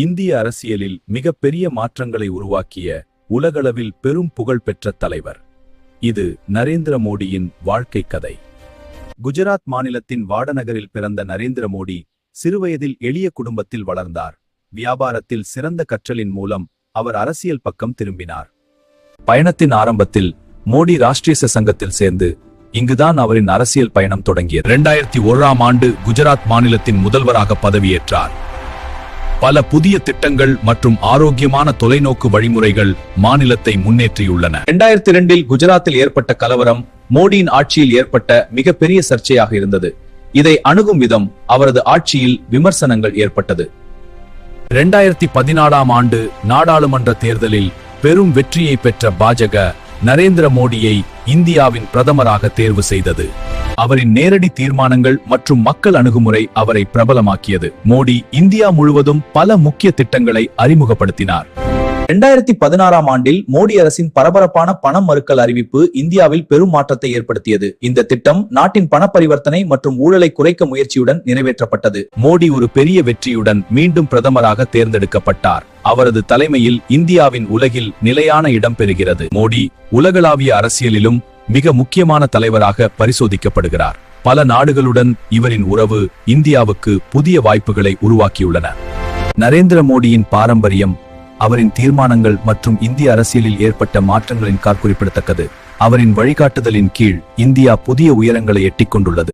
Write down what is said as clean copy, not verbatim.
இந்திய அரசியலில் மிகப்பெரிய மாற்றங்களை உருவாக்கிய உலகளவில் பெரும் புகழ் பெற்ற தலைவர். இது நரேந்திர மோடியின் வாழ்க்கை கதை. குஜராத் மாநிலத்தின் வாடநகரில் பிறந்த நரேந்திர மோடி சிறுவயதில் எளிய குடும்பத்தில் வளர்ந்தார். வியாபாரத்தில் சிறந்த கற்றலின் மூலம் அவர் அரசியல் பக்கம் திரும்பினார். பயணத்தின் ஆரம்பத்தில் மோடி ராஷ்டிரிய சங்கத்தில் சேர்ந்து இங்குதான் அவரின் அரசியல் பயணம் தொடங்கியது. 2001ஆம் ஆண்டு குஜராத் மாநிலத்தின் முதல்வராக பதவியேற்றார். பல புதிய திட்டங்கள் மற்றும் ஆரோக்கியமான தொலைநோக்கு வழிமுறைகள் மாநிலத்தை முன்னேற்றியுள்ளன. 2002இல் குஜராத்தில் ஏற்பட்ட கலவரம் மோடியின் ஆட்சியில் ஏற்பட்ட மிகப்பெரிய சர்ச்சையாக இருந்தது. இதை அணுகும் விதம் அவரது ஆட்சியில் விமர்சனங்கள் ஏற்பட்டது. 2014ஆம் ஆண்டு நாடாளுமன்ற தேர்தலில் பெரும் வெற்றியை பெற்ற பாஜக நரேந்திர மோடியை இந்தியாவின் பிரதமராக தேர்வு செய்தது. அவரின் நேரடி தீர்மானங்கள் மற்றும் மக்கள் அணுகுமுறை அவரை பிரபலமாக்கியது. மோடி இந்தியா முழுவதும் பல முக்கிய திட்டங்களை அறிமுகப்படுத்தினார். 2016ஆம் ஆண்டில் மோடி அரசின் பரபரப்பான பணம் மறுக்கல் அறிவிப்பு இந்தியாவில் பெரும் மாற்றத்தை ஏற்படுத்தியது. இந்த திட்டம் நாட்டின் பண பரிவர்த்தனை மற்றும் ஊழலை குறைக்க முயற்சியுடன் நிறைவேற்றப்பட்டது. மோடி ஒரு பெரிய வெற்றியுடன் மீண்டும் பிரதமராக தேர்ந்தெடுக்கப்பட்டார். அவரது தலைமையில் இந்தியாவின் உலகில் நிலையான இடம் பெறுகிறது. மோடி உலகளாவிய அரசியலிலும் மிக முக்கியமான தலைவராக பரிசோதிக்கப்படுகிறார். பல நாடுகளுடன் இவரின் உறவு இந்தியாவுக்கு புதிய வாய்ப்புகளை உருவாக்கியுள்ளன. நரேந்திர மோடியின் பாரம்பரியம், அவரின் தீர்மானங்கள் மற்றும் இந்திய அரசியலில் ஏற்பட்ட மாற்றங்களின் குறிப்பிடத்தக்கது. அவரின் வழிகாட்டுதலின் கீழ் இந்தியா புதிய உயரங்களை எட்டிக் கொண்டுள்ளது.